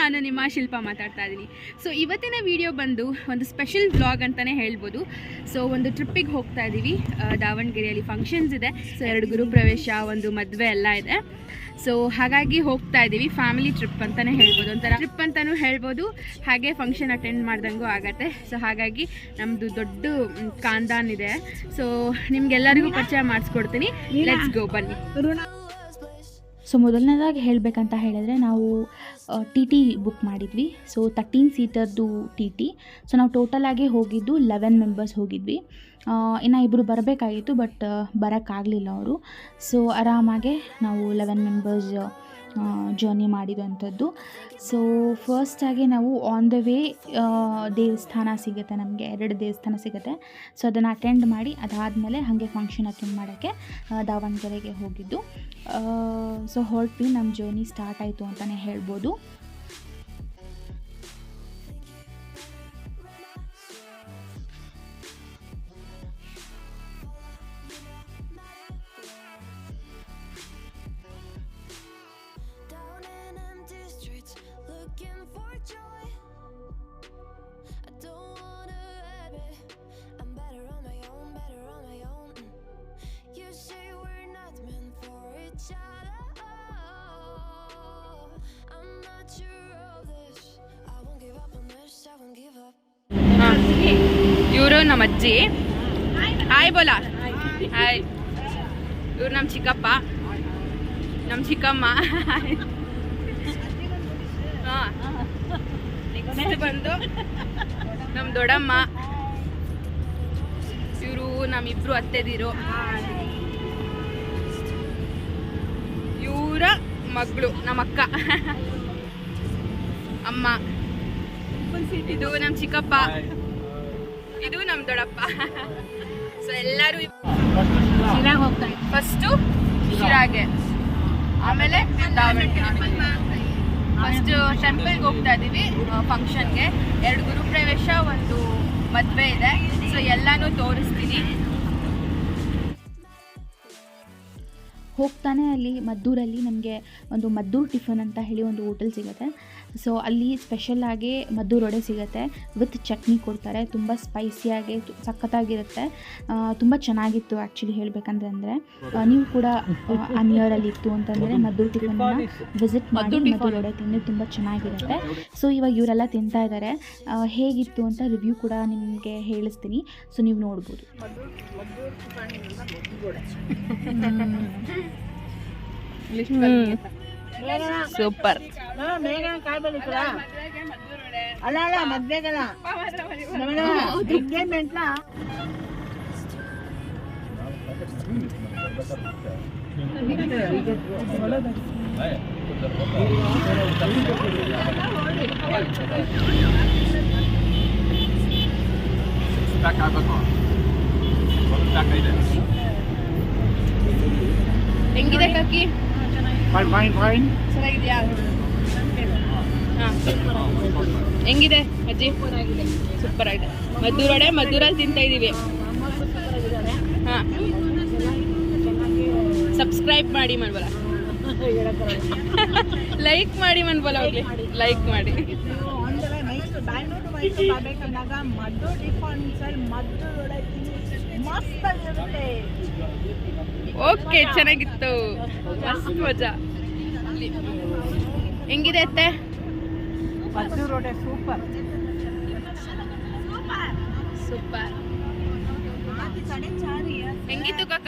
ನಾನು ನಿಮ್ಮ ಶಿಲ್ಪ ಮಾತಾಡ್ತಾ ಇದ್ದೀನಿ. ಸೊ ಇವತ್ತಿನ ವಿಡಿಯೋ ಬಂದು ಒಂದು ಸ್ಪೆಷಲ್ ವ್ಲಾಗ್ ಅಂತಲೇ ಹೇಳ್ಬೋದು. ಸೊ ಒಂದು ಟ್ರಿಪ್ಪಿಗೆ ಹೋಗ್ತಾ ಇದ್ದೀವಿ. ದಾವಣಗೆರೆಯಲ್ಲಿ ಫಂಕ್ಷನ್ಸ್ ಇದೆ. ಸೊ 2 ಗೃಹಪ್ರವೇಶ, ಒಂದು ಮದುವೆ ಎಲ್ಲ ಇದೆ. ಸೊ ಹಾಗಾಗಿ ಹೋಗ್ತಾ ಇದ್ದೀವಿ. ಫ್ಯಾಮಿಲಿ ಟ್ರಿಪ್ ಅಂತಲೇ ಹೇಳ್ಬೋದು, ಒಂಥರ ಟ್ರಿಪ್ ಅಂತಲೂ ಹೇಳ್ಬೋದು, ಹಾಗೆ ಫಂಕ್ಷನ್ ಅಟೆಂಡ್ ಮಾಡ್ದಂಗೂ ಆಗತ್ತೆ. ಸೊ ಹಾಗಾಗಿ ನಮ್ಮದು ದೊಡ್ಡ ಖಾನ್ದಾನ್ ಇದೆ. ಸೊ ನಿಮ್ಗೆಲ್ಲರಿಗೂ ಪರಿಚಯ ಮಾಡಿಸ್ಕೊಡ್ತೀನಿ. ಲೆಟ್ಸ್ ಗೋ, ಬನ್ನಿ. ಸೊ ಮೊದಲನೇದಾಗಿ ಹೇಳಬೇಕಂತ ಹೇಳಿದ್ರೆ ನಾವು ಟಿ ಟಿ ಬುಕ್ ಮಾಡಿದ್ವಿ. ಸೊ 13 ಸೀಟರ್ದು ಟಿ ಟಿ. ಸೊ ನಾವು ಟೋಟಲಾಗಿ ಹೋಗಿದ್ದು 11 ಮೆಂಬರ್ಸ್ ಹೋಗಿದ್ವಿ. ಇನ್ನು 2 ಬರಬೇಕಾಗಿತ್ತು, ಬಟ್ ಬರೋಕ್ಕಾಗಲಿಲ್ಲ ಅವರು. ಸೊ ಆರಾಮಾಗೆ ನಾವು 11 ಮೆಂಬರ್ಸ್ ಜರ್ನಿ ಮಾಡಿದಂಥದ್ದು. ಸೊ ಫಸ್ಟಾಗಿ ನಾವು ಆನ್ ದ ವೇ ದೇವಸ್ಥಾನ ಸಿಗುತ್ತೆ, ನಮಗೆ 2 ದೇವಸ್ಥಾನ ಸಿಗುತ್ತೆ. ಸೊ ಅದನ್ನು ಅಟೆಂಡ್ ಮಾಡಿ ಅದಾದಮೇಲೆ ಹಾಗೆ ಫಂಕ್ಷನ್ ಅಟೆಂಡ್ ಮಾಡೋಕ್ಕೆ ದಾವಣಗೆರೆಗೆ ಹೋಗಿದ್ದು. ಸೊ ಹೊರಟ್ವಿ, ನಮ್ಮ ಜರ್ನಿ ಸ್ಟಾರ್ಟ್ ಆಯಿತು ಅಂತಲೇ ಹೇಳ್ಬೋದು. ಇವರು ನಮ್ಮ ಅಜ್ಜಿ. Hi Bola. ಹಾಯ್. ಇವ್ರು ನಮ್ಮ ಚಿಕ್ಕಪ್ಪ, ನಮ್ಮ ಚಿಕ್ಕಮ್ಮ. ಹಾಂ, ನೆಕ್ಸ್ಟ್ ಬಂದು ನಮ್ಮ ದೊಡ್ಡಮ್ಮ. ಇವರು ನಮ್ಮಿಬ್ರು ಅತ್ತೆದಿರು. ಇವರ ಮಗಳು ನಮ್ಮ ಅಕ್ಕ, ಅಮ್ಮ. ಇದು ನಮ್ಮ ಚಿಕ್ಕಪ್ಪ, ಇದು ನಮ್ಮ ದೊಡ್ಡಪ್ಪ. ಸೊ ಎಲ್ಲರೂ ಫಸ್ಟು ಶಿರಾಗೆ, ಆಮೇಲೆ ದಾವಣಗೆರೆ. ಫಸ್ಟ್ ಟೆಂಪಲ್ಗೆ ಹೋಗ್ತಾ ಇದ್ದೀವಿ ಫಂಕ್ಷನ್ಗೆ. 2 ಗೃಹಪ್ರವೇಶ, ಒಂದು ಮದುವೆ ಇದೆ. ಸೊ ಎಲ್ಲನೂ ತೋರಿಸ್ತೀನಿ. ಹೋಗ್ತಾನೆ ಅಲ್ಲಿ ಮದ್ದೂರಲ್ಲಿ ನಮಗೆ ಒಂದು ಮದ್ದೂರು ಟಿಫನ್ ಅಂತ ಹೇಳಿ ಒಂದು ಹೋಟೆಲ್ ಸಿಗುತ್ತೆ. ಸೊ ಅಲ್ಲಿ ಸ್ಪೆಷಲ್ಲಾಗಿ ಮದ್ದೂರು ವಡೆ ಸಿಗುತ್ತೆ, ವಿತ್ ಚಟ್ನಿ ಕೊಡ್ತಾರೆ. ತುಂಬ ಸ್ಪೈಸಿಯಾಗಿ ಸಖತ್ತಾಗಿರುತ್ತೆ. ತುಂಬ ಚೆನ್ನಾಗಿತ್ತು ಆ್ಯಕ್ಚುಲಿ ಹೇಳಬೇಕಂದ್ರೆ. ನೀವು ಕೂಡ ಆ ನಿಯರಲ್ಲಿ ಇತ್ತು ಅಂತಂದರೆ ಮದ್ದೂರು ಟಿಫನ್ನ ವಿಸಿಟ್ ಮಾಡಿ ಮದ್ದೂರು ವಡೆ ತಿಂದು ತುಂಬ ಚೆನ್ನಾಗಿರುತ್ತೆ. ಸೊ ಇವಾಗ ಇವರೆಲ್ಲ ತಿಂತಾ ಇದ್ದಾರೆ. ಹೇಗಿತ್ತು ಅಂತ ರಿವ್ಯೂ ಕೂಡ ನಿಮಗೆ ಹೇಳಿಸ್ತೀನಿ. ಸೊ ನೀವು ನೋಡ್ಬೋದು. ಸೂಪರ್. ಅಲ್ಲ ಮದ್ವೆಗಲ್ಲ ಎಂಗೇಜ್ಮೆಂಟ್ನ ಹೆಂಗಿದೆ ಕಕ್ಕಿ? ಚೆನ್ನಾಗಿದೆಯಾ? ಹೆಂಗಿದೆ ಅಜ್ಜಿ? ಸೂಪರ್ ಆಗಿದೆ. ಮದ್ದೂರು ವಡೆ ಮದ್ದೂರಲ್ಲಿ ತಿಂತಾ ಇದ್ದೀವಿ. ಹಾಂ, ಸಬ್ಸ್ಕ್ರೈಬ್ ಮಾಡಿ ಮನ್ಬೋಲ, ಲೈಕ್ ಮಾಡಿ ಮನ್ಬೋಲ, ಹೋಗ್ಲಿ ಲೈಕ್ ಮಾಡಿ. ಬ್ಯಾಂಗ್ಳೂರು ಮೈಸೂರು ಬರ್ಬೇಕಂದಾಗ ಮದ್ದೂರು ಟಿಫನ್ಸಲ್ಲಿ ಮದ್ದೂರು ವಡೆ ಮಸ್ತ್ ಆಗಿರುತ್ತೆ. ಓಕೆ, ಚೆನ್ನಾಗಿತ್ತು, ಮಸ್ತ್ ಮಜಾ. ಹೆಂಗಿದೆ ಅತ್ತೆ? Maddur vada super super. ಹೆಂಗಿತ್ತು ಕಾಕ?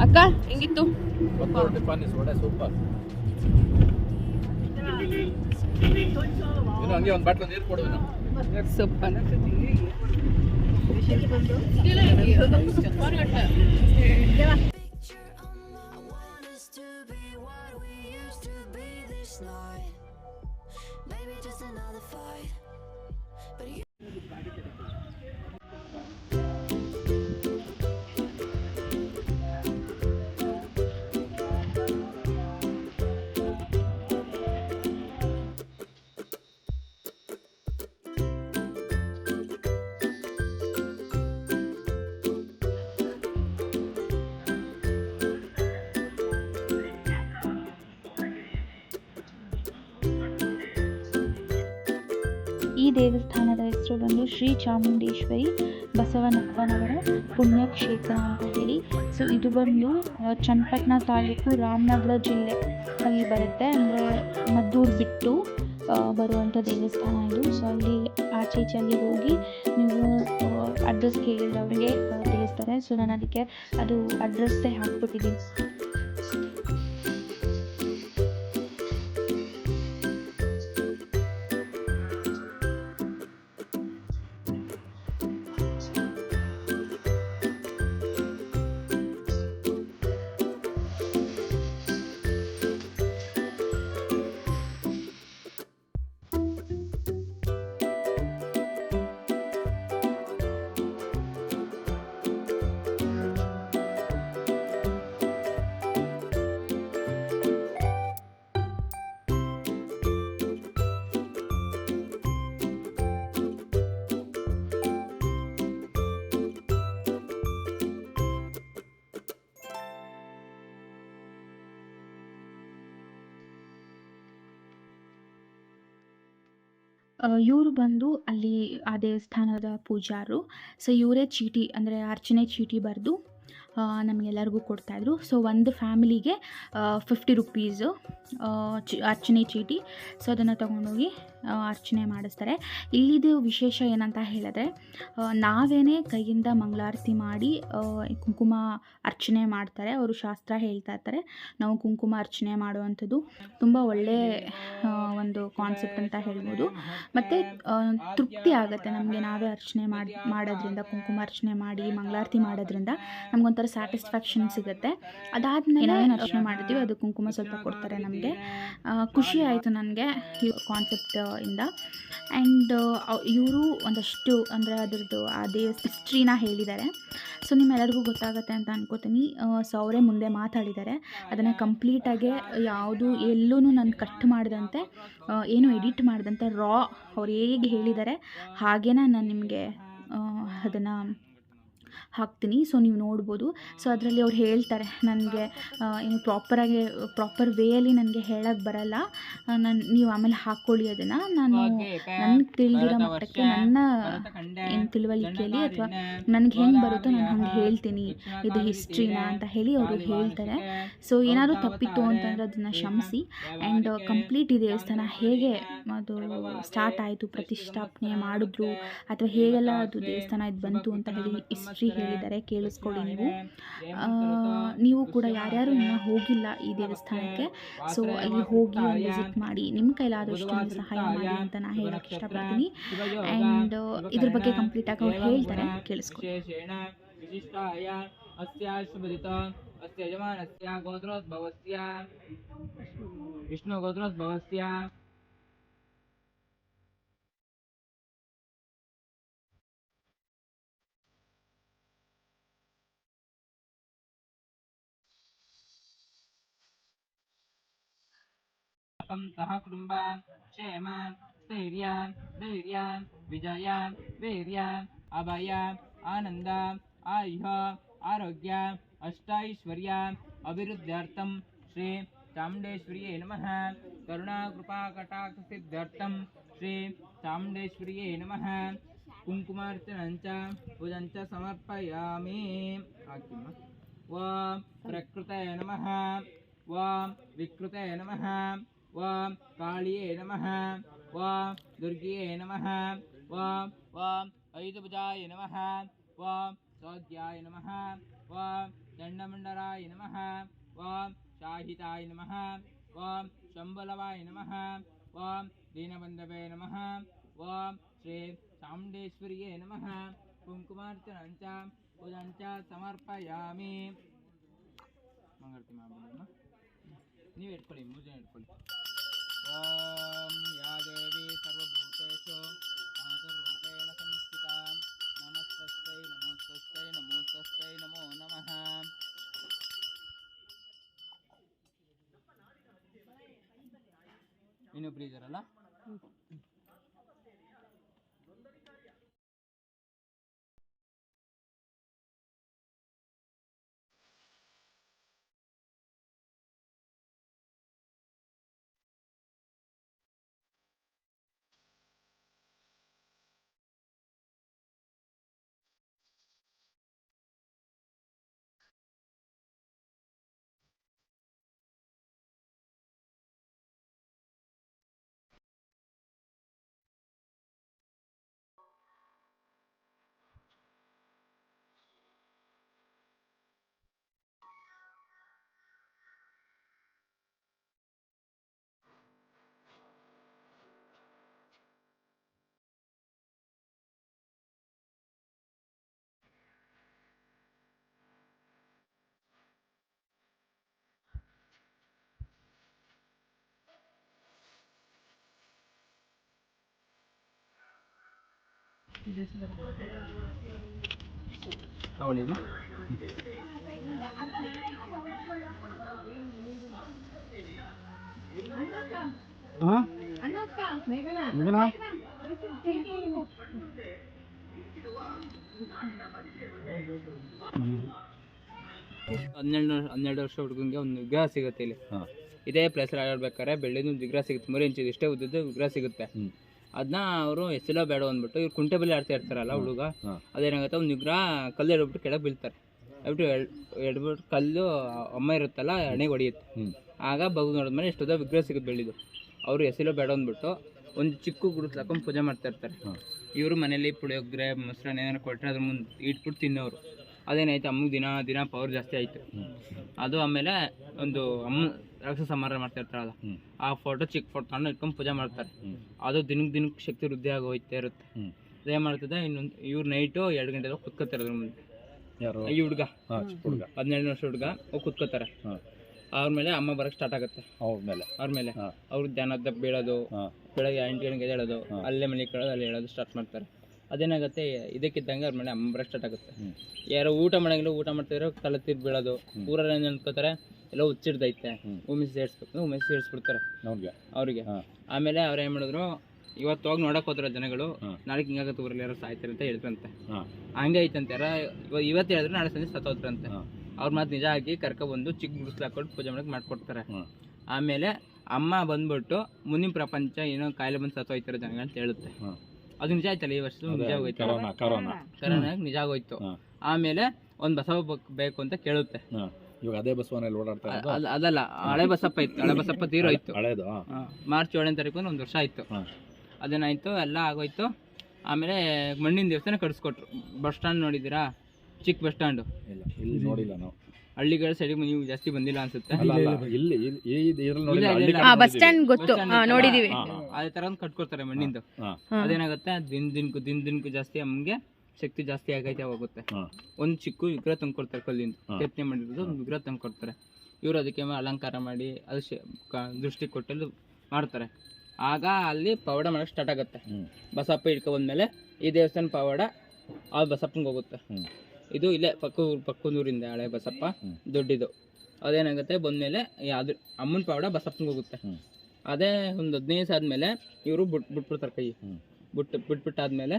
ಅಕ್ಕ ಹೆಂಗಿತ್ತು? Super. Maybe just another fight, but you ದೇವಸ್ಥಾನದ ಹೆಸರು ಬಂದು ಶ್ರೀ ಚಾಮುಂಡೇಶ್ವರಿ ಬಸವನಪ್ಪನವರ ಪುಣ್ಯಕ್ಷೇತ್ರ ಅಂತ ಹೇಳಿ. ಸೊ ಇದು ಬಂದು ಚನ್ನಪಟ್ಟಣ ತಾಲೂಕು ರಾಮನಗರ ಜಿಲ್ಲೆ ಅಲ್ಲಿ ಬರುತ್ತೆ, ಅಂದರೆ ಮದ್ದೂರು ಬಿಟ್ಟು ಬರುವಂಥ ದೇವಸ್ಥಾನ ಇದು. ಸೊ ಅಲ್ಲಿ ಆಚೆ ಈಚೆ ಅಲ್ಲಿ ಹೋಗಿ ನೀವು ಅಡ್ರೆಸ್ ಕೇಳಿದವರಿಗೆ ತಿಳಿಸ್ತಾರೆ. ಸೊ ನಾನು ಅದಕ್ಕೆ ಅದು ಅಡ್ರೆಸ್ಸೇ ಹಾಕ್ಬಿಟ್ಟಿದ್ದೀನಿ. ಇವರು ಬಂದು ಅಲ್ಲಿ ಆ ದೇವಸ್ಥಾನದ ಪೂಜಾರು. ಸೊ ಇವರೇ ಚೀಟಿ, ಅಂದರೆ ಅರ್ಚನೆ ಚೀಟಿ ಬರೆದು ನಮಗೆಲ್ಲರಿಗೂ ಕೊಡ್ತಾಯಿದ್ರು. ಸೊ ಒಂದು ಫ್ಯಾಮಿಲಿಗೆ 50 ರುಪೀಸು ಅರ್ಚನೆ ಚೀಟಿ. ಸೊ ಅದನ್ನು ತೊಗೊಂಡೋಗಿ ಅರ್ಚನೆ ಮಾಡಿಸ್ತಾರೆ. ಇಲ್ಲಿದು ವಿಶೇಷ ಏನಂತ ಹೇಳಿದ್ರೆ, ನಾವೇನೇ ಕೈಯಿಂದ ಮಂಗಳಾರತಿ ಮಾಡಿ ಕುಂಕುಮ ಅರ್ಚನೆ ಮಾಡ್ತಾರೆ. ಅವರು ಶಾಸ್ತ್ರ ಹೇಳ್ತಾ ಇರ್ತಾರೆ, ನಾವು ಕುಂಕುಮ ಅರ್ಚನೆ ಮಾಡುವಂಥದ್ದು ತುಂಬ ಒಳ್ಳೆಯ ಒಂದು ಕಾನ್ಸೆಪ್ಟ್ ಅಂತ ಹೇಳ್ಬೋದು. ಮತ್ತು ತೃಪ್ತಿ ಆಗುತ್ತೆ ನಮಗೆ, ನಾವೇ ಅರ್ಚನೆ ಮಾಡೋದ್ರಿಂದ, ಕುಂಕುಮ ಅರ್ಚನೆ ಮಾಡಿ ಮಂಗಳಾರತಿ ಮಾಡೋದ್ರಿಂದ ನಮಗೊಂಥರ ಸ್ಯಾಟಿಸ್ಫ್ಯಾಕ್ಷನ್ ಸಿಗುತ್ತೆ. ಅದಾದಮೇಲೆ ನಾವೇನು ಅರ್ಚನೆ ಮಾಡಿರ್ತೀವಿ ಅದು ಕುಂಕುಮ ಸ್ವಲ್ಪ ಕೊಡ್ತಾರೆ ನಮಗೆ. ಖುಷಿ ಆಯಿತು ನನಗೆ ಈ ಕಾನ್ಸೆಪ್ಟ್ ಇಂದ. ಆ್ಯಂಡ್ ಇವರು ಒಂದಷ್ಟು ಅಂದರೆ ಅದರದ್ದು ಆ ಹಿಸ್ಟ್ರಿನ ಹೇಳಿದ್ದಾರೆ. ಸೊ ನಿಮ್ಮೆಲ್ಲರಿಗೂ ಗೊತ್ತಾಗುತ್ತೆ ಅಂತ ಅನ್ಕೋತೀನಿ. ಸೊ ಅವರೇ ಮುಂದೆ ಮಾತಾಡಿದ್ದಾರೆ. ಅದನ್ನು ಕಂಪ್ಲೀಟಾಗಿ ಯಾವುದು ಎಲ್ಲೂ ನಾನು ಕಟ್ ಮಾಡಿದಂತೆ, ಏನು ಎಡಿಟ್ ಮಾಡಿದಂತೆ ರಾ ಅವ್ರು ಹೇಗೆ ಹೇಳಿದ್ದಾರೆ ಹಾಗೇ ನಾನು ನಿಮಗೆ ಅದನ್ನು ಹಾಕ್ತೀನಿ. ಸೊ ನೀವು ನೋಡ್ಬೋದು. ಸೊ ಅದರಲ್ಲಿ ಅವ್ರು ಹೇಳ್ತಾರೆ, ನನಗೆ ಏನು ಪ್ರಾಪರ್ ವೇಯಲ್ಲಿ ನನಗೆ ಹೇಳೋಕ್ಕೆ ಬರಲ್ಲ, ನೀವು ಆಮೇಲೆ ಹಾಕ್ಕೊಳ್ಳಿ ಅದನ್ನು. ನನಗೆ ತಿಳಿದಿರೋ ಮಟ್ಟಕ್ಕೆ ನನ್ನ ಏನು ತಿಳುವಳಿಕೆಯಲ್ಲಿ ಅಥವಾ ನನಗೆ ಹೆಂಗೆ ಬರುತ್ತೋ ನಾನು ಹಂಗೆ ಹೇಳ್ತೀನಿ ಇದು ಹಿಸ್ಟ್ರಿನ ಅಂತ ಹೇಳಿ ಅವರು ಹೇಳ್ತಾರೆ. ಸೊ ಏನಾದರೂ ತಪ್ಪಿತ್ತು ಅಂತಂದರೆ ಅದನ್ನು ಕ್ಷಮಿಸಿ. ಆ್ಯಂಡ್ ಕಂಪ್ಲೀಟ್ ಈ ದೇವಸ್ಥಾನ ಹೇಗೆ ಅದು ಸ್ಟಾರ್ಟ್ ಆಯಿತು, ಪ್ರತಿಷ್ಠಾಪನೆ ಮಾಡಿದ್ರು ಅಥವಾ ಹೇಗೆಲ್ಲ ಅದು ದೇವಸ್ಥಾನ ಇದು ಬಂತು ಅಂತ ಹೇಳಿ ಹಿಸ್ಟ್ರಿ ಹೇಳಿದ್ದಾರೆ. ಕೇಳಿಸ್ಕೊಳ್ಳಿ ನೀವು ಕೂಡ ಯಾರ್ಯಾರು ಇನ್ನೂ ಹೋಗಿಲ್ಲ ಈ ದೇವಸ್ಥಾನಕ್ಕೆ, ಸೊ ಅಲ್ಲಿ ಹೋಗಿ ವಿಸಿಟ್ ಮಾಡಿ, ನಿಮ್ಮ ಕೈಲಾದಷ್ಟು ಸಹಾಯ ಮಾಡಿ ಅಂತ ನಾನು ಹೇಳಕ್ಕೆ ಇಷ್ಟಪಡ್ತೀನಿ. ಆ್ಯಂಡ್ ಇದ್ರ ಬಗ್ಗೆ ಕಂಪ್ಲೀಟಾಗಿ ಅವ್ರು ಹೇಳ್ತಾರೆ, ಕೇಳಿಸ್ಕೊಳ್ಳಿ. ವಿಷ್ಣು ಗೋತ್ರೋದ್ಭವಸ್ಯ सह कुटुंब क्षेम स्थैर्य धैर्य विजय वीर्य अभय आनंद आयुः आरोग्य अष्टैश्वर्य अभिवृद्ध्यर्थं श्री चामुंडेश्वर्यै नमः। करुणा कृपा कटाक्ष सिद्ध्यर्थं श्री चामुंडेश्वर्यै नमः। कुंकुमार्चनं च पूजं च समर्पयामि। ॐ प्रकृते नमः। ॐ विकृते नमः। ॐ कालिये नमः। ॐ दुर्गे नमः। ॐ ऐदभुजाय नमः। ॐ सौद्याय नमः। ॐ दण्डमण्डलाय नमः। ॐ शाहिताय नमः। ॐ शम्बलवाय नमः। ॐ दीनबन्धवे नमः। ॐ श्री चामुण्डेश्वर्यै नमः। कुंकुमार्चनं च पूजं च समर्पयामि। मंगलती मां ನೀವು ಇಟ್ಕೊಳ್ಳಿ, ಮೂಜೆ ಇಟ್ಕೊಳ್ಳಿ. ಓಂ ಯಾ ದೇವಿ ಸರ್ವಭೂತೇಷು ಮಾತೃರೂಪೇಣ ಸಂಸ್ಥಿತಾ ನಮಸ್ತಸ್ಯೈ ನಮೋಸ್ತಸ್ಯೈ ನಮೋಸ್ತಸ್ಯೈ ನಮೋ ನಮಃ. ಇನ್ನೊಬ್ರು ಇದ್ದಾರಲ್ಲ, ತಗೊಳ್ಳಿ ಇದು. ಹಾಂ ಮೇಘನಾ 12 ವರ್ಷ ಹುಡುಗಂಗೆ ಒಂದು ವಿಗ್ರಹ ಸಿಗುತ್ತೆ ಇಲ್ಲಿ. ಇದೇ ಪ್ಲೇಸ್ ಆಡ್ಬೇಕಾದ್ರೆ ಬೆಳ್ಳಿದ ವಿಗ್ರಹ ಸಿಗುತ್ತೆ, 3 ಇಂಚ್ ಇಷ್ಟೇ ಉದ್ದದ್ದು ವಿಗ್ರಹ ಸಿಗುತ್ತೆ. ಅದನ್ನ ಅವರು ಎಸ್ಸಿಲೋ ಬೇಡ ಅಂದ್ಬಿಟ್ಟು ಇವ್ರು ಕುಂಟೆ ಬಲ್ಲಿ ಆಡ್ತಾ ಇರ್ತಾರಲ್ಲ ಹುಡುಗ, ಅದೇನಾಗುತ್ತೆ ಒಂದು ವಿಗ್ರಹ ಕಲ್ಲು ಎಡ್ಬಿಟ್ಟು ಕೆಳಗೆ ಬೀಳ್ತಾರೆ. ಎಡ್ಬಿಟ್ಟು ಕಲ್ಲು ಅಮ್ಮ ಇರುತ್ತಲ್ಲ ಎಣ್ಣೆಗೆ ಹೊಡಿಯುತ್ತೆ. ಆಗ ಬಗ್ಗು ನೋಡಿದ್ಮೇಲೆ ಇಷ್ಟೊಂದು ವಿಗ್ರಹ ಸಿಗುತ್ತೆ ಬೆಳ್ಳಿದು. ಅವರು ಎಸ್ಸಿಲೋ ಬೇಡ ಅಂದ್ಬಿಟ್ಟು ಒಂದು ಚಿಕ್ಕ ಗುರುತು ಹಾಕೊಂಡು ಪೂಜೆ ಮಾಡ್ತಾ ಇರ್ತಾರೆ. ಇವರು ಮನೇಲಿ ಪುಳಿಯೋಗರೆ ಮೊಸರನ್ನ ಏನಾರು ಕೊಟ್ಟರೆ ಅದ್ರ ಮುಂದೆ ಇಟ್ಬಿಟ್ಟು ತಿನ್ನೋರು. ಅದೇನಾಯ್ತು ಅಮ್ಮಗೆ ದಿನ ಪವರ್ ಜಾಸ್ತಿ ಆಯಿತು. ಅದು ಆಮೇಲೆ ಒಂದು ಅಮ್ಮ ರಾಕ್ಷಸ ಸಂಹಾರ ಮಾಡ್ತಾ ಇರ್ತಾರಲ್ಲ, ಆ ಫೋಟೋ ಚಿಕ್ಕ ಫೋಟೋ ತಗೊಂಡು ಇಟ್ಕೊಂಡು ಪೂಜೆ ಮಾಡ್ತಾರೆ. ಅದು ದಿನಕ್ಕೆ ಶಕ್ತಿ ವೃದ್ಧಿ ಆಗೋಯ್ತಾ ಇರುತ್ತೆ. ಅದೇ ಮಾಡ್ತದೆ. ಇನ್ನೊಂದು ಇವ್ರು ನೈಟು 2 ಗಂಟೆ ಕುತ್ಕೋತಾರೆ ಅದ್ರ ಮುಂದೆ. ಈ ಹುಡುಗ 17 ವರ್ಷ ಹುಡುಗ ಹೋಗಿ ಕುತ್ಕೋತಾರೆ. ಅವ್ರ ಮೇಲೆ ಅಮ್ಮ ಬರೋಕ್ಕೆ ಸ್ಟಾರ್ಟ್ ಆಗುತ್ತೆ. ಅವ್ರ ಮೇಲೆ ಅವ್ರು ಧ್ಯಾನದ ಬೀಳೋದು, ಬೆಳಗ್ಗೆ 8 ಗಂಟೆಗೆ ಎದ್ದೇಳೋದು, ಅಲ್ಲೇ ಮನೆ ಕಳೋದು, ಅಲ್ಲಿ ಹೇಳೋದು ಸ್ಟಾರ್ಟ್ ಮಾಡ್ತಾರೆ. ಅದೇನಾಗುತ್ತೆ ಇದಕ್ಕಿದ್ದಂಗೆ ಅವ್ರ ಮೇಲೆ ಅಮ್ಮ ಬರೋಕ್ಕೆ ಸ್ಟಾರ್ಟ್ ಆಗುತ್ತೆ. ಯಾರೋ ಊಟ ಮಾಡಂಗಿಲ್ಲ, ಊಟ ಮಾಡ್ತಿರೋ ತಲೆ ತಿರ್ಗಿ ಬೀಳೋದು, ಊರಲ್ಲಿ ಏನು ಅನ್ಕೋತಾರೆ ಎಲ್ಲ ಹುಚ್ಚಿಡ್ದೈತೆ, ಉಮೇಶ್ ಸೇರಿಸ್ಬಿಡ್ತಾರೆ ಅವ್ರಿಗೆ. ಆಮೇಲೆ ಅವ್ರು ಏನು ಮಾಡಿದ್ರು, ಇವತ್ತು ಹೋಗಿ ನೋಡಕ್ ಹೋದ್ರ ಜನಗಳು, ನಾಳೆ ಹಿಂಗಾಗತ್ತೆ ಊರಲ್ಲಿ ಯಾರೋ ಸಾಯ್ತಾರೆ ಅಂತ ಹೇಳಿದ್ರಂತೆ. ಹಂಗೆ ಐತಂತೆ. ಇವತ್ತು ಹೇಳಿದ್ರೆ ನಾಳೆ ಸಂಜೆ ಸತ್ತೋದ್ರಂತೆ. ಅವ್ರ ಮಾತು ನಿಜ ಆಗಿ ಕರ್ಕೊಬಂದು ಚಿಕ್ಕ ಗುಡಿಸ್ಲು ಹಾಕೊಂಡು ಪೂಜೆ ಮಾಡಕ್ಕೆ ಮಾಡ್ಕೊಡ್ತಾರೆ. ಆಮೇಲೆ ಅಮ್ಮ ಬಂದ್ಬಿಟ್ಟು ಮುಂದಿನ ಪ್ರಪಂಚ ಏನೋ ಕಾಯಿಲೆ ಬಂದು ಸತ್ತೋಯ್ತಾರೆ ಜನಗಳು ಅಂತ ಹೇಳುತ್ತೆ. ಅದು ನಿಜ ಆಯ್ತಲ್ಲ, ಈ ವರ್ಷ ನಿಜ ಆಗೋಯ್ತು, ಕರೋನಾ ನಿಜ ಆಗೋಯ್ತು. ಆಮೇಲೆ ಒಂದು ಬಸವ ಬೇಕು ಅಂತ ಕೇಳುತ್ತೆ. ಇವಾಗ ಅದೇ ಬಸವನಲ್ಲಿ ಓಡಾಡ್ತಾ ಅದಲ್ಲ, ಹಳೆ ಬಸಪ್ಪ ಇತ್ತು. ಹಳೆ ಬಸಪ್ಪ ತೀರೋಯ್ತು. ಮಾರ್ಚ್ 7ನೇ ತಾರೀಕು 1 ವರ್ಷ ಆಯ್ತು. ಅದೇನಾಯ್ತು, ಎಲ್ಲ ಆಗೋಯ್ತು. ಆಮೇಲೆ ಮಣ್ಣಿನ ದೇವಸ್ಥಾನ ಕಟ್ಸ್ಕೊಟ್ರು. ಬಸ್ ಸ್ಟ್ಯಾಂಡ್ ನೋಡಿದ್ದೀರಾ? ಚಿಕ್ಕ ಬಸ್ ಸ್ಟ್ಯಾಂಡು. ಇಲ್ಲಿ ನೋಡಿಲ್ಲ ನಾವು. ಹಳ್ಳಿಗಳ ಸೈಡಿಗೆ ನೀವು ಜಾಸ್ತಿ ಬಂದಿಲ್ಲ ಅನ್ಸುತ್ತೆ. ಬಸ್ ಸ್ಟ್ಯಾಂಡ್ ಗೊತ್ತು, ನೋಡಿದೀವಿ. ಅದೇ ತರ ಒಂದು ಕಟ್ಕೊಡ್ತಾರೆ ಮಣ್ಣಿಂದು. ಅದೇನಾಗುತ್ತೆ, ದಿನಕ್ಕೂ ಜಾಸ್ತಿ ಅಮ್ಮಗೆ ಶಕ್ತಿ ಜಾಸ್ತಿ ಆಗೈತೆ ಹೋಗುತ್ತೆ. ಒಂದು ಚಿಕ್ಕ ವಿಗ್ರಹ ತಂದ್ಕೊಡ್ತಾರೆ, ಕಲ್ಲಿಂದ ಕೆತ್ತನೆ ಮಾಡಿರೋದು ಒಂದು ವಿಗ್ರಹ ತಂದ್ಕೊಡ್ತಾರೆ. ಇವರು ಅದಕ್ಕೆ ಅಲಂಕಾರ ಮಾಡಿ ಅದು ದೃಷ್ಟಿ ಕೊಟ್ಟಲ್ಲಿ ಮಾಡ್ತಾರೆ. ಆಗ ಅಲ್ಲಿ ಪವಾಡ ಮಾಡೋಕ್ಕೆ ಸ್ಟಾರ್ಟ್ ಆಗುತ್ತೆ. ಬಸಪ್ಪ ಇಟ್ಕೊಂಡ್ಮೇಲೆ ಈ ದೇವಸ್ಥಾನ ಪವಾಡ ಆ ಬಸಪ್ಪಂಗೆ ಹೋಗುತ್ತೆ. ಇದು ಇಲ್ಲೇ ಪಕ್ಕದೂರಿಂದ ಹಳೆ ಬಸಪ್ಪ ದೊಡ್ಡದು. ಅದೇನಾಗುತ್ತೆ, ಬಂದಮೇಲೆ ಯಾವ್ದು ಅಮ್ಮನ ಪವಾಡ ಬಸಪ್ಪಂಗೆ ಹೋಗುತ್ತೆ. ಅದೇ ಒಂದು 15 ದಿವಸ ಆದಮೇಲೆ ಇವರು ಬಿಟ್ಬಿಡ್ತಾರೆ ಕೈ. ಬಿಟ್ಬಿಟ್ಟಾದ್ಮೇಲೆ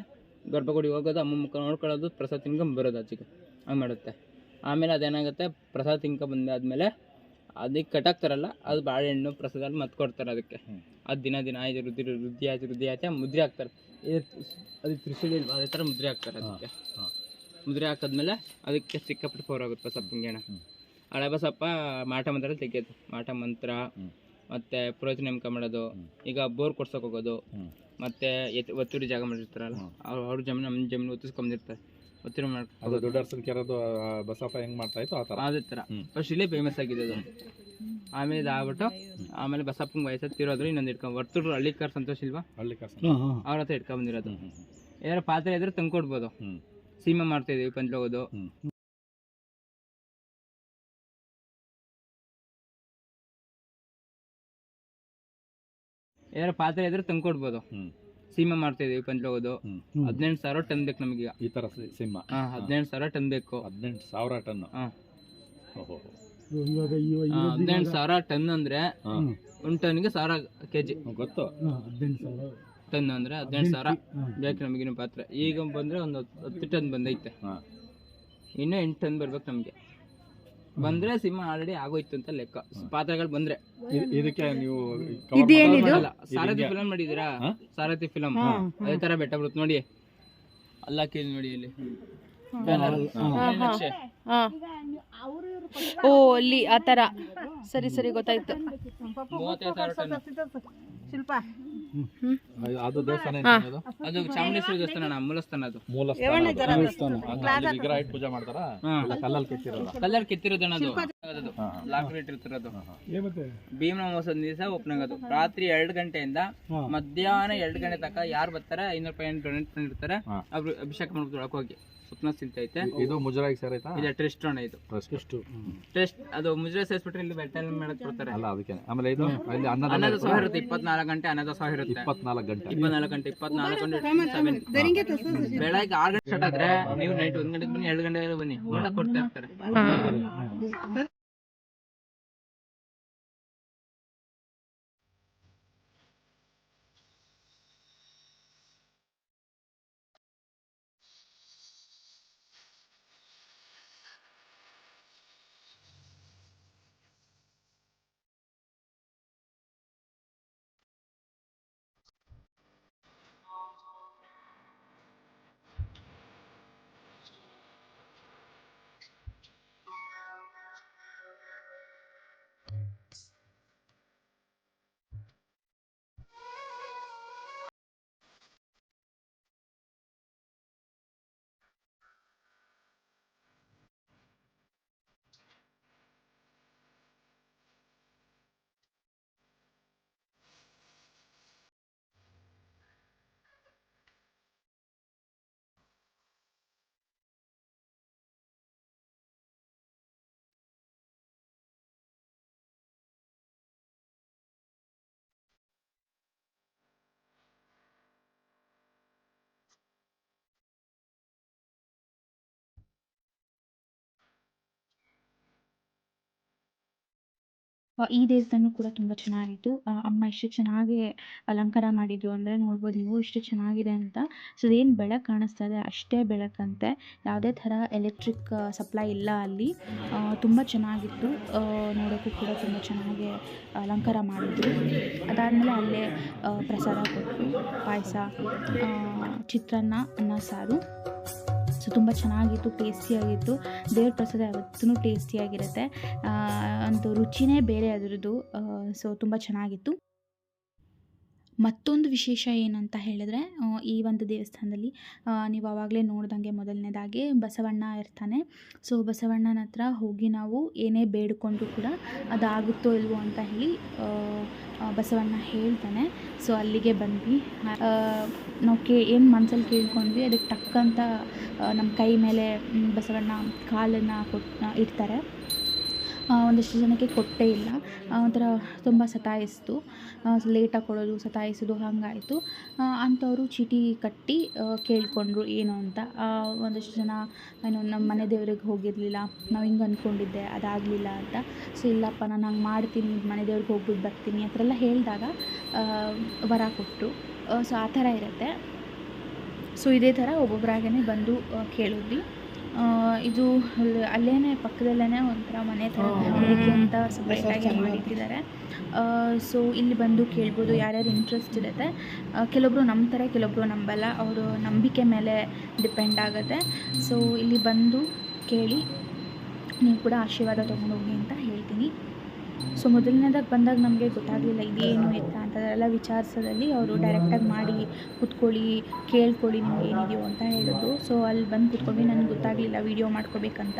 ಗರ್ಭಗುಡಿ ಹೋಗೋದು, ಅಮ್ಮ ಮುಖ ನೋಡ್ಕೊಳ್ಳೋದು, ಪ್ರಸಾದ ತಿನ್ಕೊಂಡ್ ಬರೋದು ಆಚೆಗೆ, ಹಂಗೆ ಮಾಡುತ್ತೆ. ಆಮೇಲೆ ಅದೇನಾಗುತ್ತೆ, ಪ್ರಸಾದ ತಿನ್ಕೊ ಬಂದಾದ್ಮೇಲೆ ಅದಕ್ಕೆ ಕಟ್ಟಾಕ್ತಾರಲ್ಲ, ಅದು ಬಾಳೆಹಣ್ಣು ಪ್ರಸಾದ ಮತ್ತೆ ಕೊಡ್ತಾರೆ ಅದಕ್ಕೆ. ಅದು ದಿನ ಆಯ್ತು ವೃದ್ಧಿ ಆಯ್ತು ಮುದ್ರೆ ಹಾಕ್ತಾರೆ. ಅದು ತ್ರಿಶೂಲಿ ಇಲ್ವಾ, ಅದೇ ಥರ ಮುದ್ರೆ ಹಾಕ್ತಾರೆ. ಅದಕ್ಕೆ ಮುದ್ರೆ ಹಾಕಿದ್ಮೇಲೆ ಅದಕ್ಕೆ ಸಿಕ್ಕಾಪಟ್ಟೆ ಪವರ್ ಆಗುತ್ತೆ ಬಸಪ್ಪಂಗೇಣ. ಹಳೆ ಬಸಪ್ಪ ಮಾಟ ಮಂತ್ರ ತೆಗಿಯೋದು, ಮಾಟ ಮಂತ್ರ ಮತ್ತು ಪುರೋಹಿತ ನೇಮಕ ಮಾಡೋದು. ಈಗ ಬೋರ್ ಕೊಡ್ಸೋಕೆ ಹೋಗೋದು, ಮತ್ತು ಒತ್ತುಡಿ ಜಾಗ ಮಾಡಿರ್ತಾರಲ್ಲ, ಅವ್ರ ಜಮೀನು ನಮ್ಮ ಜಮೀನು ಒತ್ತಿಸ್ಕೊಂಡಿರ್ತಾರೆ. ಒತ್ತುಡಿ ಅದು ದೊಡ್ಡ ಅರಸನಕೆರೆದು ಬಸಪ್ಪ ಹೆಂಗೆ ಮಾಡ್ತಾ ಇತ್ತು ಅದೇ ಥರ ಫಸ್ಟ್ ಇಲ್ಲೇ ಫೇಮಸ್ ಆಗಿದೆ ಅದು. ಆಮೇಲೆ ಇದಾಗ್ಬಿಟ್ಟು ಆಮೇಲೆ ಬಸಪ್ಪಂಗೆ ವಯಸ್ಸು ತಿರೋದ್ರು. ಇನ್ನೊಂದು ಇಟ್ಕೊಂಡು ವರ್ತೂರು ಹಳ್ಳಿಕಾರ್ ಸಂತೋಷ ಇಲ್ವಾ, ಅವ್ರ ಹತ್ರ ಇಟ್ಕೊಂಡ್ಬಂದಿರೋದು. ಏನಾರು ಪಾತ್ರೆ ಇದ್ರೆ ತಂದ್ಕೊಡ್ಬೋದು. ಸೀಮೆ ಮಾಡ್ತಾಯಿದ್ದೀವಿ ಪಂಚಲೋಗದು. ಏನಾರು ಪಾತ್ರೆ ಇದ್ರೆ ತಂದ್ಕೊಡ್ಬೋದು. ಸೀಮೆ ಮಾಡ್ತಾಯಿದ್ದೀವಿ ಪಂಚಲೋಗದು. 18,000 ಟನ್ ಬೇಕು ನಮಗೆ ಈ ಥರ ಸಿಂಹ. 18,000 ಟನ್ ಬೇಕು. 18,000 ಟನ್. 18,000 ಟನ್ ಅಂದ್ರೆ 1 ಟನ್ಗೆ 1000 kg ಗೊತ್ತು. 18,000 ಟನ್ ಅಂದ್ರೆ 18,000 ಬೇಕು ನಮಗಿನ ಪಾತ್ರೆ. ಈಗ ಬಂದ್ರೆ ಒಂದು 10 ಟನ್ ಬಂದೈತೆ. ಇನ್ನೂ 8 ಟನ್ ಬರ್ಬೇಕು ನಮಗೆ. ಬಂದ್ರೆ ಸಿಂಹ ಆಲ್ರೆಡಿ ಆಗೋಯ್ತು ಅಂತ ಲೆಕ್ಕ. ಪಾತ್ರೆಗಳು ಬಂದ್ರೆ ಇದಕ್ಕೆ ನೀವು ಸಾರಥಿ ಫಿಲಂ ಮಾಡಿದೀರಾ? ಸಾರಥಿ ಫಿಲಂ ಅದೇ ತರ ಬೆಟ್ಟ ಬಿಡುತ್ತೆ ನೋಡಿ. ಅಲ್ಲ ಕೇಳಿ ನೋಡಿ ಇಲ್ಲಿ ಓ ಅಲ್ಲಿ ಆ ಥರ. ಸರಿ ಗೊತ್ತಾಯ್ತು. 35,000 ಟನ್ ಶಿಲ್ಪ. ಅದು ದೇವಸ್ಥಾನ ಅದು ಚಾಮುಂಡೇಶ್ವರಿ ದೇವಸ್ಥಾನ, ಮೂಲಸ್ಥಾನ. ಅದು ವಿಗ್ರಹ ಇಟ್ಟು ಪೂಜೆ ಮಾಡ್ತಾರ. ಕಲ್ಲರ್ ಕೆತ್ತಿರೋದಣ್ಣ. ಅದು ಲಾಕರ್ ಇಟ್ಟಿರ್ತಿರೋದು. ಭೀಮನ ಅಮಾವಾಸ್ಯೆ ದಿವಸ ಓಪನ್ ಆಗೋದು. ರಾತ್ರಿ 2 ಗಂಟೆಯಿಂದ ಮಧ್ಯಾಹ್ನ 2 ಗಂಟೆ ತನಕ ಯಾರು ಬರ್ತಾರೆ 500 ರೂಪಾಯಿ ಡೊನೇಟ್ ಮಾಡಿರ್ತಾರೆ. ಅವ್ರು ಅಭಿಷೇಕ ಮಾಡ್ಬಿಟ್ಟು ಒಳಗೆ ಹೋಗಿ ಸ್ವಪ್ನ ಸಿಲ್ಕ್ ಐತೆ. ಇದು ಮುಜರಾಯಿಗೆ ಸೇರೈತಾ? ಇದೆ ಟ್ರಸ್ಟ್ ಅಣ್ಣ ಇದು. ಟ್ರಸ್ಟ್ ಅದು ಮುಜರಾ ಸೇರಿಸ್ಬಿಟ್ರೆ ಇಲ್ಲಿ ಬೆಟ್ಟ ಮಾಡಕ್ ಕೊಡ್ತಾರೆ ಅಲ್ಲ ಅದಕ್ಕೆ. ಆಮೇಲೆ ಇದು ಇಲ್ಲಿ ಅನ್ನದ ಸಹ ಇರುತ್ತೆ, 24 ಗಂಟೆ ಅನ್ನದ ಸಹ ಇರುತ್ತೆ. 24 ಗಂಟೆ ಬೆಳಗ್ಗೆ 6 ಗಂಟೆ ಸ್ಟಾರ್ಟ್ ಆದ್ರೆ ನೀವು ನೈಟ್ 1 ಗಂಟೆಗೆ ಬನ್ನಿ, 2 ಗಂಟೆಗೆ ಬನ್ನಿ, ಊಟ ಕೊಡ್ತಾ ಇರ್ತಾರೆ. ಈ ದೇವಸ್ಥಾನ ಕೂಡ ತುಂಬ ಚೆನ್ನಾಗಿತ್ತು. ಅಮ್ಮ ಎಷ್ಟು ಚೆನ್ನಾಗಿ ಅಲಂಕಾರ ಮಾಡಿದ್ರು ಅಂದರೆ ನೋಡ್ಬೋದು ನೀವು, ಇಷ್ಟು ಚೆನ್ನಾಗಿದೆ ಅಂತ. ಸೊ ಏನು ಬೆಳಕು ಕಾಣಿಸ್ತಾ ಇದೆ ಅಷ್ಟೇ ಬೆಳಕಂತೆ, ಯಾವುದೇ ಥರ ಎಲೆಕ್ಟ್ರಿಕ್ ಸಪ್ಲೈ ಇಲ್ಲ ಅಲ್ಲಿ. ತುಂಬ ಚೆನ್ನಾಗಿತ್ತು, ನೋಡೋಕ್ಕೂ ಕೂಡ ತುಂಬ ಚೆನ್ನಾಗಿ ಅಲಂಕಾರ ಮಾಡಿದ್ರು. ಅದಾದಮೇಲೆ ಅಲ್ಲೇ ಪ್ರಸಾದ ಕೊಟ್ಟರು, ಪಾಯಸ, ಚಿತ್ರಾನ್ನ, ಅನ್ನ ಸಾರು. ಸೊ ತುಂಬ ಚೆನ್ನಾಗಿತ್ತು, ಟೇಸ್ಟಿಯಾಗಿತ್ತು. ದೇವ್ರ ಪ್ರಸಾದ ಯಾವತ್ತೂ ಟೇಸ್ಟಿಯಾಗಿರುತ್ತೆ, ಒಂದು ರುಚಿನೇ ಬೇರೆ ಅದರದ್ದು. ಸೊ ತುಂಬ ಚೆನ್ನಾಗಿತ್ತು. ಮತ್ತೊಂದು ವಿಶೇಷ ಏನಂತ ಹೇಳಿದ್ರೆ, ಈ ಒಂದು ದೇವಸ್ಥಾನದಲ್ಲಿ ನೀವು ಆವಾಗಲೇ ನೋಡ್ದಂಗೆ ಮೊದಲನೇದಾಗಿ ಬಸವಣ್ಣ ಇರ್ತಾನೆ. ಸೊ ಬಸವಣ್ಣನ ಹತ್ರ ಹೋಗಿ ನಾವು ಏನೇ ಬೇಡಿಕೊಂಡ್ರು ಕೂಡ ಅದಾಗುತ್ತೋ ಇಲ್ವೋ ಅಂತ ಹೇಳಿ ಬಸವಣ್ಣ ಹೇಳ್ತಾನೆ. ಸೊ ಅಲ್ಲಿಗೆ ಬಂದ್ವಿ. ನಾವು ಏನು ಮನಸ್ಸಲ್ಲಿ ಕೇಳ್ಕೊಂಡ್ವಿ ಅದಕ್ಕೆ ತಕ್ಕಂಥ ನಮ್ಮ ಕೈ ಮೇಲೆ ಬಸವಣ್ಣ ಕಾಲನ್ನು ಇಡ್ತಾರೆ. ಒಂದಷ್ಟು ಜನಕ್ಕೆ ಕೊಟ್ಟೇ ಇಲ್ಲ, ಒಂಥರ ತುಂಬ ಸತಾಯಿಸ್ತು, ಲೇಟಾಗಿ ಕೊಡೋದು, ಸತಾಯಿಸೋದು ಹಾಗಾಯಿತು. ಅಂಥವರು ಚೀಟಿ ಕಟ್ಟಿ ಕೇಳಿಕೊಂಡ್ರು ಏನು ಅಂತ. ಒಂದಷ್ಟು ಜನ ಏನು ನಮ್ಮ ಮನೆ ದೇವ್ರಿಗೆ ಹೋಗಿರಲಿಲ್ಲ, ನಾವು ಹಿಂಗೆ ಅಂದ್ಕೊಂಡಿದ್ದೆ ಅದಾಗಲಿಲ್ಲ ಅಂತ. ಸೊ ಇಲ್ಲಪ್ಪ ನಾನು ಹಂಗೆ ಮಾಡ್ತೀನಿ, ಮನೆ ದೇವ್ರಿಗೆ ಹೋಗ್ಬಿಟ್ಟು ಬರ್ತೀನಿ ಆ ಥರ ಎಲ್ಲ ಹೇಳಿದಾಗ ವರ ಕೊಟ್ಟರು. ಸೊ ಆ ಥರ ಇರುತ್ತೆ. ಸೊ ಇದೇ ಥರ ಒಬ್ಬೊಬ್ಬರಾಗೇ ಬಂದು ಕೇಳಿದ್ವಿ. ಇದು ಅಲ್ಲೇ ಪಕ್ಕದಲ್ಲೇ ಒಂಥರ ಮನೆ ಥರ ಅದಕ್ಕೆ ಅಂತ ಸಪ್ರೇಟಾಗಿ ಮಾಡಿಟ್ಟಿದ್ದಾರೆ. ಸೊ ಇಲ್ಲಿ ಬಂದು ಕೇಳ್ಬೋದು, ಯಾರ್ಯಾರು ಇಂಟ್ರೆಸ್ಟ್ ಇರುತ್ತೆ. ಕೆಲವೊಬ್ಬರು ನಂಬ್ತಾರೆ, ಕೆಲವೊಬ್ಬರು ನಂಬಲ್ಲ, ಅವರು ನಂಬಿಕೆ ಮೇಲೆ ಡಿಪೆಂಡ್ ಆಗುತ್ತೆ. ಸೊ ಇಲ್ಲಿ ಬಂದು ಕೇಳಿ ನೀವು ಕೂಡ ಆಶೀರ್ವಾದ ತೊಗೊಂಡೋಗಿ ಅಂತ ಹೇಳ್ತೀನಿ. ಸೊ ಮೊದಲನೇದಾಗಿ ಬಂದಾಗ ನಮಗೆ ಗೊತ್ತಾಗಲಿಲ್ಲ ಇದೇನು ಎತ್ತ ಅಂಥದ್ದೆಲ್ಲ ವಿಚಾರಿಸೋದಲ್ಲಿ ಅವರು ಡೈರೆಕ್ಟಾಗಿ ಮಾಡಿ ಕೂತ್ಕೊಳ್ಳಿ, ಕೇಳ್ಕೊಳ್ಳಿ ನಿಮ್ಗೆ ಏನಿದೆಯೋ ಅಂತ ಹೇಳಿದ್ರು. ಸೊ ಅಲ್ಲಿ ಬಂದು ಕೂತ್ಕೊಂಡ್ವಿ, ನನಗೆ ಗೊತ್ತಾಗಲಿಲ್ಲ ವೀಡಿಯೋ ಮಾಡ್ಕೋಬೇಕಂತ.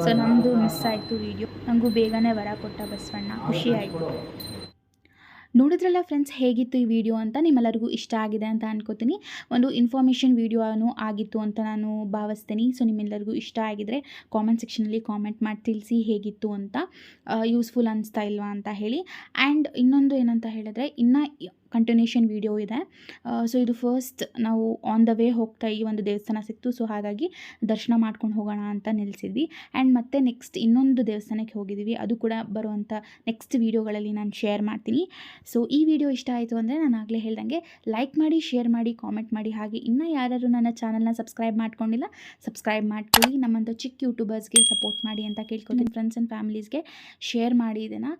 ಸೊ ನಮ್ಮದು ಮಿಸ್ ಆಯಿತು ವೀಡಿಯೋ. ನನಗೂ ಬೇಗನೆ ವರ ಕೊಟ್ಟ ಬಸವಣ್ಣ, ಖುಷಿ ಆಯಿತು. ನೋಡಿದ್ರಲ್ಲ ಫ್ರೆಂಡ್ಸ್, ಹೇಗಿತ್ತು ಈ ವಿಡಿಯೋ ಅಂತ. ನಿಮ್ಮೆಲ್ಲರಿಗೂ ಇಷ್ಟ ಆಗಿದೆ ಅಂತ ಅನ್ಕೋತೀನಿ. ಒಂದು ಇನ್ಫಾರ್ಮೇಷನ್ ವಿಡಿಯೋನು ಆಗಿತ್ತು ಅಂತ ನಾನು ಭಾವಿಸ್ತೀನಿ. ಸೊ ನಿಮ್ಮೆಲ್ಲರಿಗೂ ಇಷ್ಟ ಆಗಿದ್ರೆ ಕಾಮೆಂಟ್ ಸೆಕ್ಷನಲ್ಲಿ ಕಾಮೆಂಟ್ ಮಾಡಿ ತಿಳಿಸಿ ಹೇಗಿತ್ತು ಅಂತ, ಯೂಸ್ಫುಲ್ ಅನಿಸ್ತಾ ಇಲ್ವಾ ಅಂತ ಹೇಳಿ. ಆ್ಯಂಡ್ ಇನ್ನೊಂದು ಏನಂತ ಹೇಳಿದ್ರೆ, ಇನ್ನೂ ಕಂಟಿನ್ಯೂಷನ್ ವಿಡಿಯೋ ಇದೆ. ಸೊ ಇದು ಫಸ್ಟ್ ನಾವು ಆನ್ ದ ವೇ ಹೋಗ್ತಾ ಈ ಒಂದು ದೇವಸ್ಥಾನ ಸಿಕ್ತು. ಸೊ ಹಾಗಾಗಿ ದರ್ಶನ ಮಾಡ್ಕೊಂಡು ಹೋಗೋಣ ಅಂತ ನಿಲ್ಲಿಸಿದ್ವಿ. ಆ್ಯಂಡ್ ಮತ್ತೆ ನೆಕ್ಸ್ಟ್ ಇನ್ನೊಂದು ದೇವಸ್ಥಾನಕ್ಕೆ ಹೋಗಿದ್ದೀವಿ, ಅದು ಕೂಡ ಬರುವಂಥ ನೆಕ್ಸ್ಟ್ ವೀಡಿಯೋಗಳಲ್ಲಿ ನಾನು ಶೇರ್ ಮಾಡ್ತೀನಿ. ಸೊ ಈ ವಿಡಿಯೋ ಇಷ್ಟ ಆಯಿತು ಅಂದರೆ ನಾನು ಆಗಲೇ ಹೇಳ್ದಂಗೆ ಲೈಕ್ ಮಾಡಿ, ಶೇರ್ ಮಾಡಿ, ಕಾಮೆಂಟ್ ಮಾಡಿ. ಹಾಗೆ ಇನ್ನೂ ಯಾರು ನನ್ನ ಚಾನಲ್ನ ಸಬ್ಸ್ಕ್ರೈಬ್ ಮಾಡ್ಕೊಂಡಿಲ್ಲ ಸಬ್ಸ್ಕ್ರೈಬ್ ಮಾಡ್ಕೊಳ್ಳಿ. ನಮ್ಮಂಥ ಚಿಕ್ಕ ಯೂಟ್ಯೂಬರ್ಸ್ಗೆ ಸಪೋರ್ಟ್ ಮಾಡಿ ಅಂತ ಕೇಳ್ಕೊತೀನಿ. ಫ್ರೆಂಡ್ಸ್ ಆ್ಯಂಡ್ ಫ್ಯಾಮಿಲೀಸ್ಗೆ ಶೇರ್ ಮಾಡಿ, ಇದನ್ನು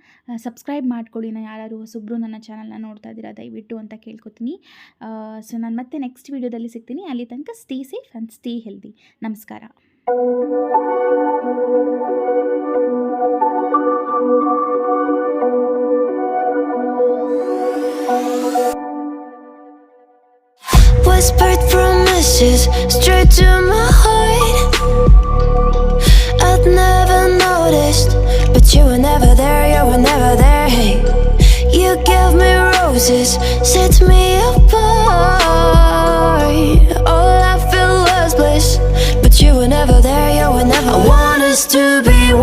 ಸಬ್ಸ್ಕ್ರೈಬ್ ಮಾಡ್ಕೊಳ್ಳಿ. ಯಾರು ಹೊಸಬ್ರು ನನ್ನ ಚಾನಲ್ನ ನೋಡ್ತಾ ಇದ್ದೀರಾ ದಯವಿಟ್ಟು ಅಂತ ಕೇಳ್ಕೊತೀನಿ. ಸೊ ನಾನು ಮತ್ತೆ ನೆಕ್ಸ್ಟ್ ವೀಡಿಯೋದಲ್ಲಿ ಸಿಗ್ತೀನಿ. ಅಲ್ಲಿ ತನಕ stay safe and stay healthy. ನಮಸ್ಕಾರ. Whispered promises straight to my heart. I'd never noticed, but you were never there, you were never there. Hey, you gave me roses, set me apart. All I felt was bliss, but you were used to be wild.